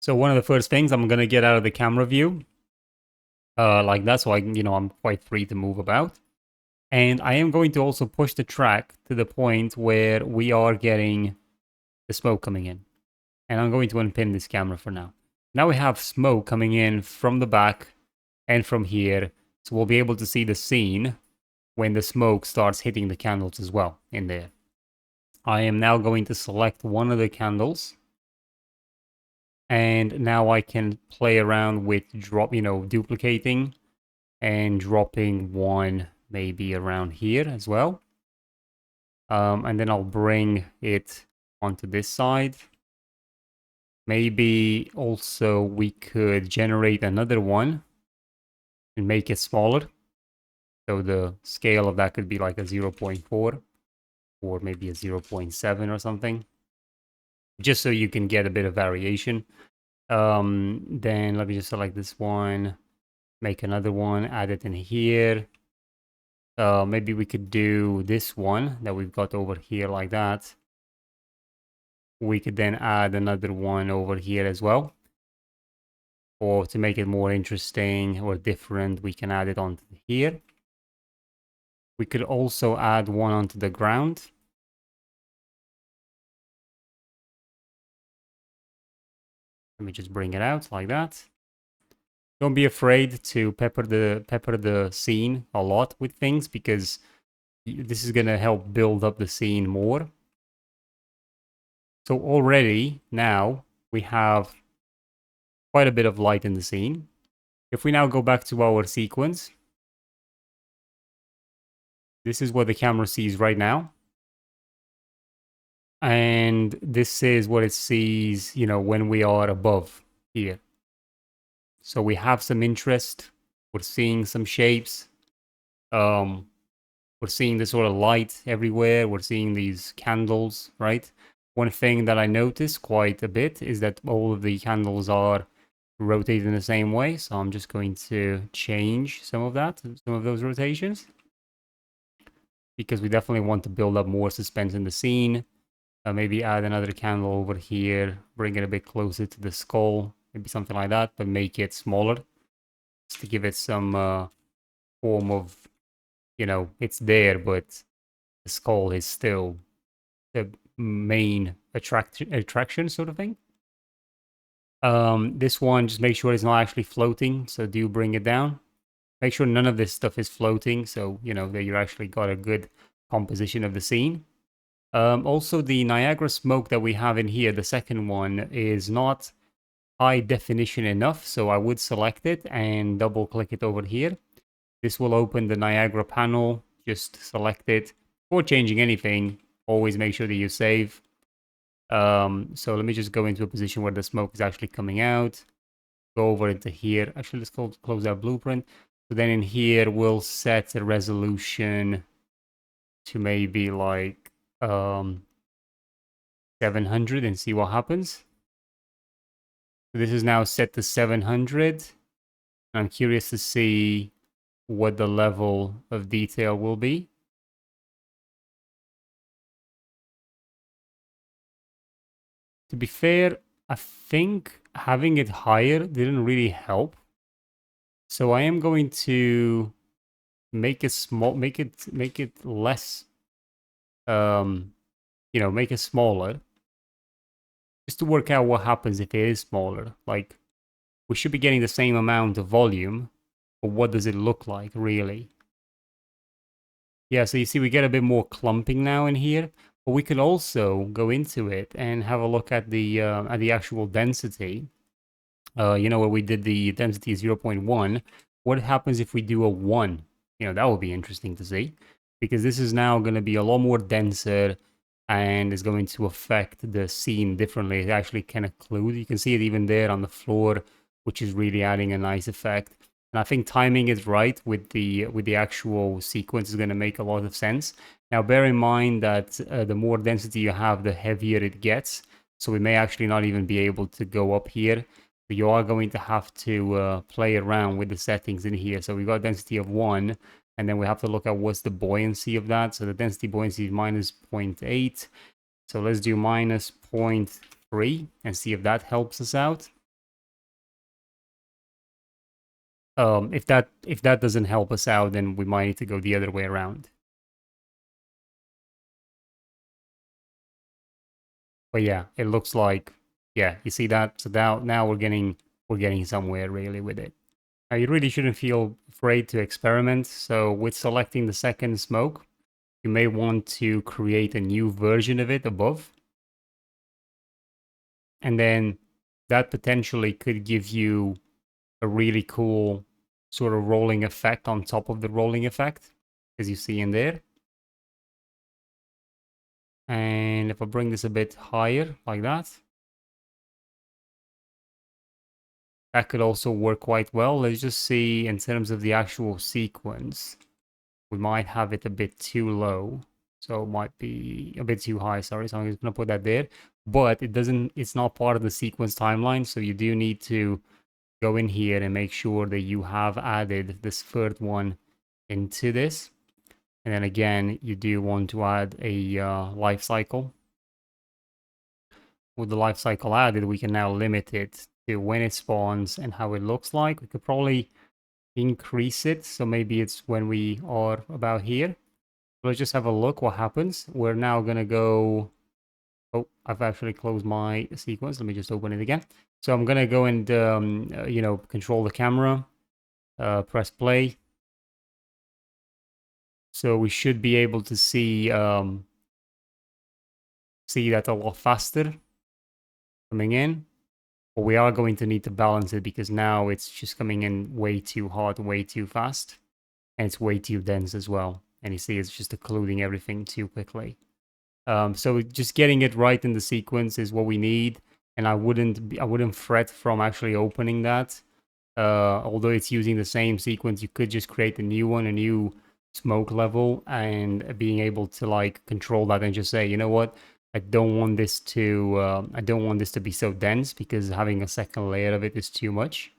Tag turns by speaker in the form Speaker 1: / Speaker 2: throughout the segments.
Speaker 1: So one of the first things I'm gonna get out of the camera view, like that, so I'm quite free to move about. And I am going to also push the track to the point where we are getting the smoke coming in. And I'm going to unpin this camera for now. Now we have smoke coming in from the back and from here, so we'll be able to see the scene when the smoke starts hitting the candles as well in there. I am now going to select one of the candles, and now I can play around with duplicating and dropping one maybe around here as well. And then I'll bring it onto this side. Maybe also we could generate another one and make it smaller. So the scale of that could be like a 0.4 or maybe a 0.7 or something. Just so you can get a bit of variation. Then let me just select this one, make another one, add it in here. Maybe we could do this one that we've got over here like that. We could then add another one over here as well. Or to make it more interesting or different, we can add it onto here. We could also add one onto the ground. Let me just bring it out like that. Don't be afraid to pepper the scene a lot with things, because this is gonna help build up the scene more. So already now we have quite a bit of light in the scene. If we now go back to our sequence, this is what the camera sees right now. And this is what it sees, when we are above here. So we have some interest. We're seeing some shapes. We're seeing the sort of light everywhere. We're seeing these candles, right? One thing that I notice quite a bit is that all of the candles are rotated in the same way. So I'm just going to change some of those rotations, because we definitely want to build up more suspense in the scene. Maybe add another candle over here, bring it a bit closer to the skull, maybe something like that, but make it smaller, just to give it some form of, it's there, but the skull is still the main attraction sort of thing. This one, just make sure it's not actually floating, so do bring it down. Make sure none of this stuff is floating, so, that you actually got a good composition of the scene. Also, the Niagara smoke that we have in here, the second one, is not high definition enough, so I would select it and double click it over here. This will open the Niagara panel. Just select it. Before changing anything, always make sure that you save. So let me just go into a position where the smoke is actually coming out. Go over into here. Actually, let's close that blueprint. So then in here, we'll set the resolution to maybe like 700 and see what happens. So this is now set to 700. I'm curious to see what the level of detail will be. To be fair, I think having it higher didn't really help. So I am going to make it small, make it less, make it smaller, just to work out what happens if it is smaller. Like, we should be getting the same amount of volume, but what does it look like really? Yeah, so you see we get a bit more clumping now in here, but we could also go into it and have a look at the actual density. Where we did the density 0.1. What happens if we do a 1? That would be interesting to see, because this is now going to be a lot more denser and is going to affect the scene differently. It actually can occlude. You can see it even there on the floor, which is really adding a nice effect. And I think timing it right with the actual sequence is going to make a lot of sense. Now, bear in mind that the more density you have, the heavier it gets. So we may actually not even be able to go up here. So you are going to have to play around with the settings in here. So we got density of 1, and then we have to look at what's the buoyancy of that. So the density buoyancy is minus 0.8. So let's do minus 0.3 and see if that helps us out. If that doesn't help us out, then we might need to go the other way around. But yeah, it looks like, yeah, you see that? So now we're getting somewhere really with it. Now you really shouldn't feel afraid to experiment. So with selecting the second smoke, you may want to create a new version of it above. And then that potentially could give you a really cool sort of rolling effect on top of the rolling effect, as you see in there. And if I bring this a bit higher, like that could also work quite well. Let's just see in terms of the actual sequence. We might have it a bit too low. So it might be a bit too high, sorry. So I'm just gonna put that there. But it's not part of the sequence timeline. So you do need to go in here and make sure that you have added this third one into this. And then again, you do want to add a life cycle. With the life cycle added, we can now limit it to when it spawns and how it looks like. We could probably increase it, so maybe it's when we are about here. Let's just have a look what happens. We're now gonna go... Oh, I've actually closed my sequence. Let me just open it again. So I'm gonna go and control the camera, press play. So we should be able to see that a lot faster coming in. But we are going to need to balance it because now it's just coming in way too hot, way too fast. And it's way too dense as well. And you see it's just occluding everything too quickly. So just getting it right in the sequence is what we need. And I wouldn't fret from actually opening that. Although it's using the same sequence, you could just create a new one, a new smoke level, and being able to like control that and just say, you know what, I don't want this to be so dense because having a second layer of it is too much.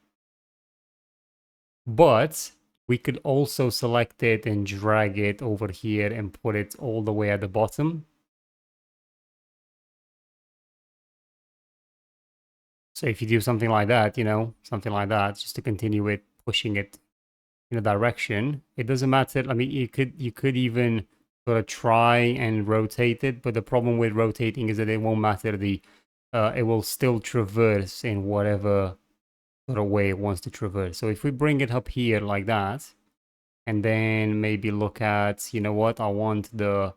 Speaker 1: But we could also select it and drag it over here and put it all the way at the bottom. So if you do something like that, something like that, just to continue it, pushing it in a direction, it doesn't matter. I mean, you could even sort of try and rotate it, but the problem with rotating is that it won't matter. It will still traverse in whatever sort of way it wants to traverse. So if we bring it up here like that, and then maybe look at, you know what, I want the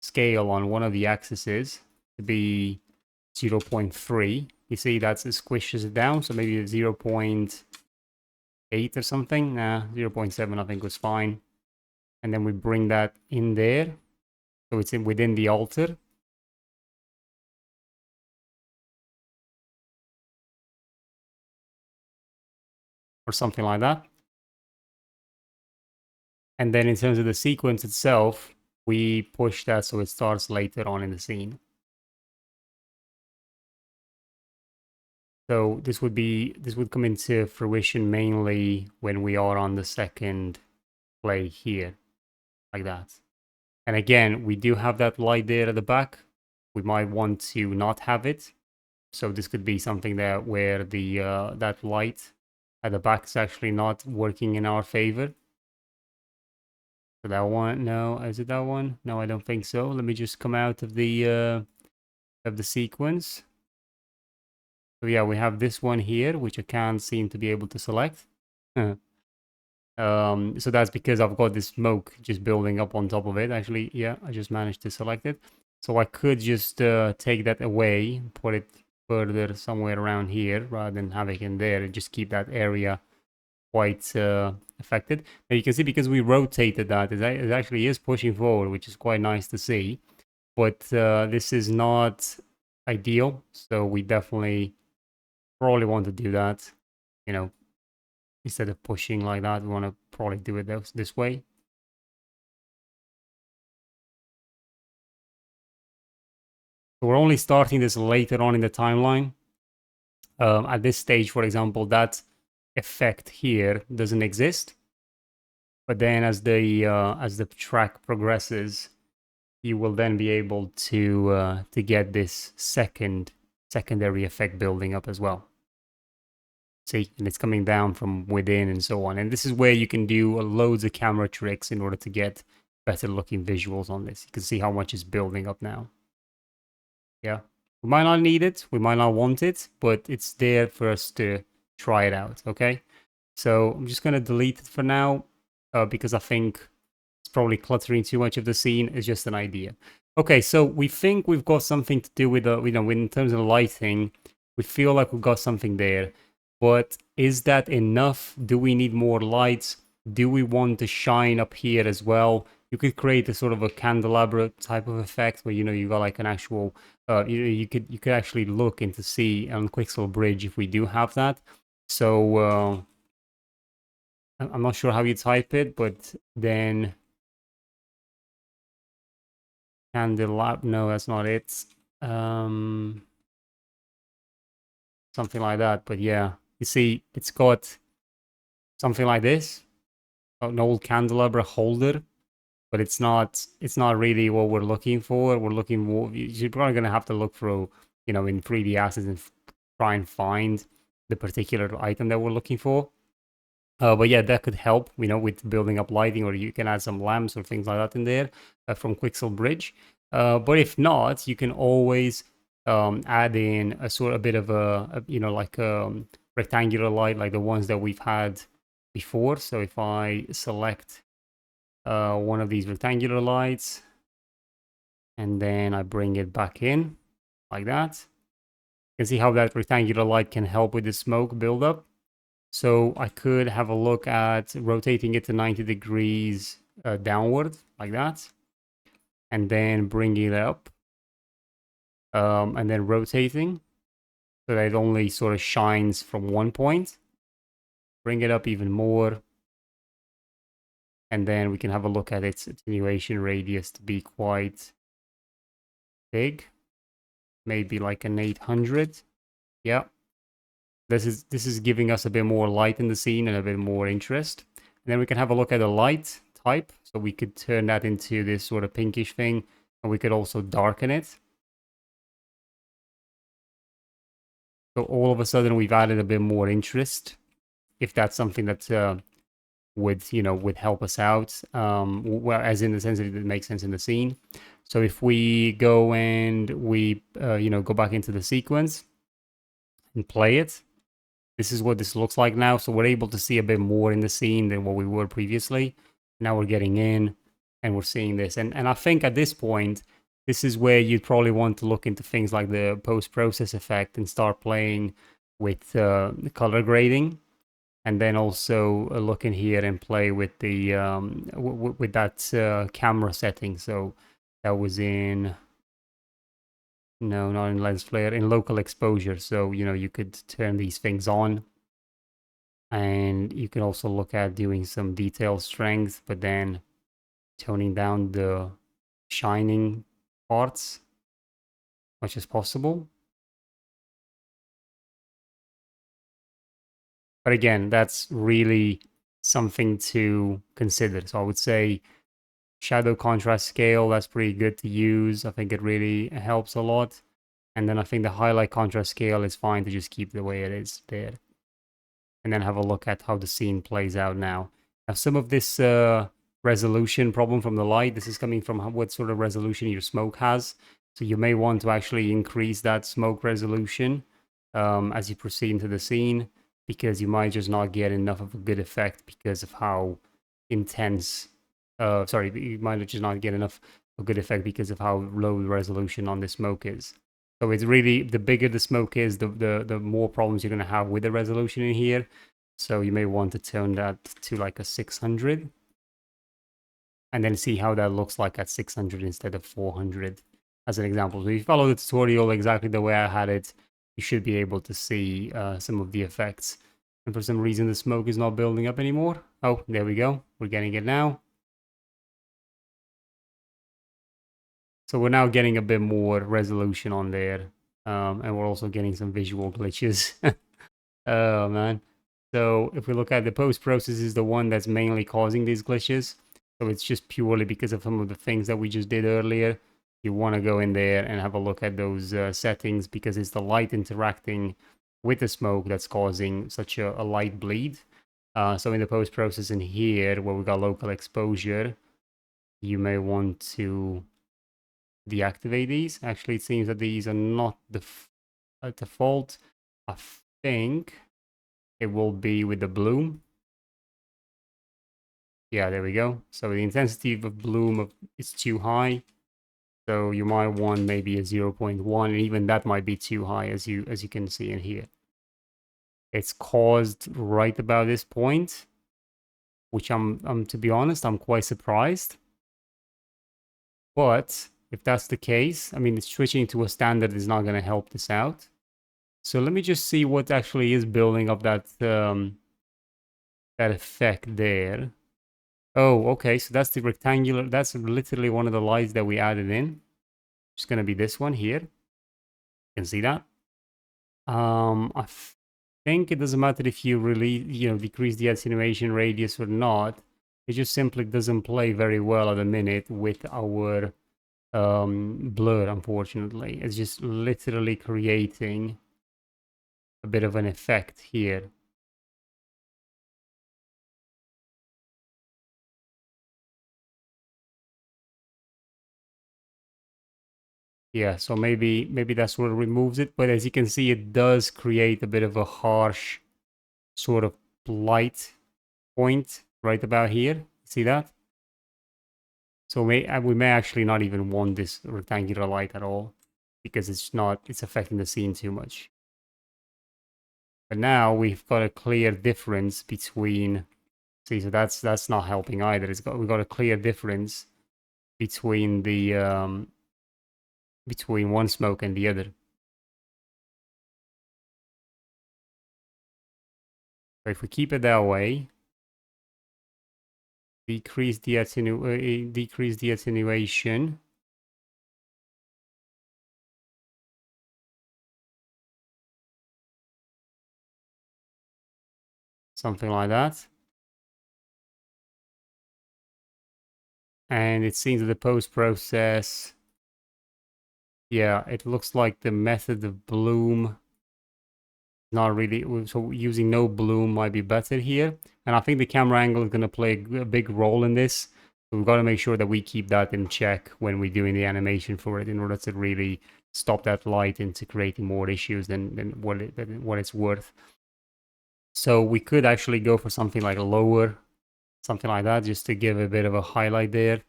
Speaker 1: scale on one of the axes to be 0.3. You see that it squishes it down, so maybe 0.8 or something. Nah, 0.7 I think was fine. And then we bring that in there, so it's within the altar. Or something like that. And then in terms of the sequence itself, we push that so it starts later on in the scene. So this would come into fruition mainly when we are on the second play here, like that. And again, we do have that light there at the back. We might want to not have it. So this could be something where the that light at the back is actually not working in our favor. So that one, no, is it that one? No, I don't think so. Let me just come out of the sequence. So yeah, we have this one here, which I can't seem to be able to select. So that's because I've got this smoke just building up on top of it. Actually, yeah, I just managed to select it. So I could just take that away, put it further somewhere around here rather than having it in there and just keep that area quite affected. Now you can see because we rotated that, it actually is pushing forward, which is quite nice to see. But this is not ideal, so we definitely probably want to do that, instead of pushing like that, we want to probably do it this way. So we're only starting this later on in the timeline. At this stage, for example, that effect here doesn't exist. But then as the track progresses, you will then be able to get this secondary effect building up as well. See, and it's coming down from within and so on. And this is where you can do loads of camera tricks in order to get better looking visuals on this. You can see how much is building up now. Yeah. We might not need it, we might not want it, but it's there for us to try it out, okay? So I'm just going to delete it for now because I think it's probably cluttering too much of the scene. It's just an idea. Okay, so we think we've got something to do with, in terms of lighting, we feel like we've got something there. But is that enough? Do we need more lights? Do we want to shine up here as well? You could create a sort of a candelabra type of effect where, you got like an actual, you could actually look into see on Quixel Bridge if we do have that. So I'm not sure how you type it, but then candelab, no, that's not it. Something like that, but yeah, you see, it's got something like this, an old candelabra holder, but it's not really what we're looking for. We're looking more, you're probably gonna have to look through, in 3D assets and try and find the particular item that we're looking for. But yeah, that could help, with building up lighting, or you can add some lamps or things like that in there from Quixel Bridge. But if not, you can always add in a sort of bit of like rectangular light, like the ones that we've had before. So if I select one of these rectangular lights, and then I bring it back in like that, you can see how that rectangular light can help with the smoke buildup. So I could have a look at rotating it to 90 degrees downward like that, and then bringing it up, and then rotating so that it only sort of shines from one point. Bring it up even more, and then we can have a look at its attenuation radius to be quite big, maybe like an 800. Yeah. This is giving us a bit more light in the scene and a bit more interest. And then we can have a look at the light type. So we could turn that into this sort of pinkish thing, and we could also darken it. So all of a sudden we've added a bit more interest, if that's something that would help us out. Well, as in the sense that it makes sense in the scene. So if we go and we go back into the sequence and play it, this is what this looks like now. So we're able to see a bit more in the scene than what we were previously. Now we're getting in and we're seeing this. And I think at this point, this is where you'd probably want to look into things like the post-process effect and start playing with the color grading. And then also look in here and play with the with that camera setting. So that was in, no, not in lens flare, in local exposure. So, you could turn these things on. And you can also look at doing some detail strength, but then toning down the shining parts as much as possible. But again, that's really something to consider. So I would say shadow contrast scale, that's pretty good to use. I think it really helps a lot. And then I think the highlight contrast scale is fine to just keep the way it is there. And then have a look at how the scene plays out now. Now, some of this resolution problem from the light, this is coming from what sort of resolution your smoke has. So you may want to actually increase that smoke resolution as you proceed into the scene, because you might just not get enough of a good effect because of how intense, you might just not get enough of a good effect because of how low the resolution on the smoke is. So it's really, the bigger the smoke is, the more problems you're going to have with the resolution in here. So you may want to turn that to like a 600. And then see how that looks like at 600 instead of 400 as an example. So if you follow the tutorial exactly the way I had it, you should be able to see some of the effects. And for some reason the smoke is not building up anymore. Oh, there we go. We're getting it now. So we're now getting a bit more resolution on there. And we're also getting some visual glitches. Oh, man. So if we look at the post-process is the one that's mainly causing these glitches. So it's just purely because of some of the things that we just did earlier. You want to go in there and have a look at those settings, because it's the light interacting with the smoke that's causing such a light bleed. So in the post-processing here, where we got local exposure, you may want to deactivate these. Actually, it seems that these are not the default. I think it will be with the bloom. Yeah, there we go. So the intensity of bloom is too high. So you might want maybe a 0.1, and even that might be too high, as you can see in here. It's caused right about this point, which I'm to be honest, I'm quite surprised. But if that's the case, I mean, switching to a standard is not going to help this out. So let me just see what actually is building up that that effect there. Oh, okay, so that's the rectangular, that's literally one of the lights that we added in. It's going to be this one here. You can see that. I think it doesn't matter if you really, decrease the attenuation radius or not. It just simply doesn't play very well at the minute with our blur, unfortunately. It's just literally creating a bit of an effect here. Yeah, so maybe that's what removes it, but as you can see, it does create a bit of a harsh sort of light point right about here. See that? So we may actually not even want this rectangular light at all, because it's affecting the scene too much. But now we've got a clear difference between, see, so that's not helping either. We've got a clear difference between the between one smoke and the other. So if we keep it that way, decrease the attenuation. Something like that. And it seems that the post-process, yeah, it looks like the method of bloom, not really, so using no bloom might be better here. And I think the camera angle is going to play a big role in this. So we've got to make sure that we keep that in check when we're doing the animation for it, in order to really stop that light into creating more issues than what it's worth. So we could actually go for something like lower, something like that, just to give a bit of a highlight there.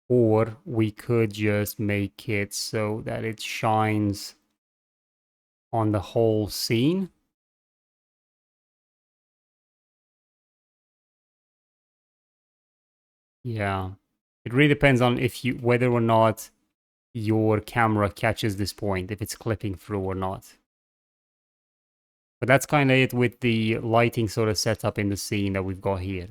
Speaker 1: Or we could just make it so that it shines on the whole scene. Yeah. It really depends on whether or not your camera catches this point, if it's clipping through or not. But that's kind of it with the lighting sort of setup in the scene that we've got here.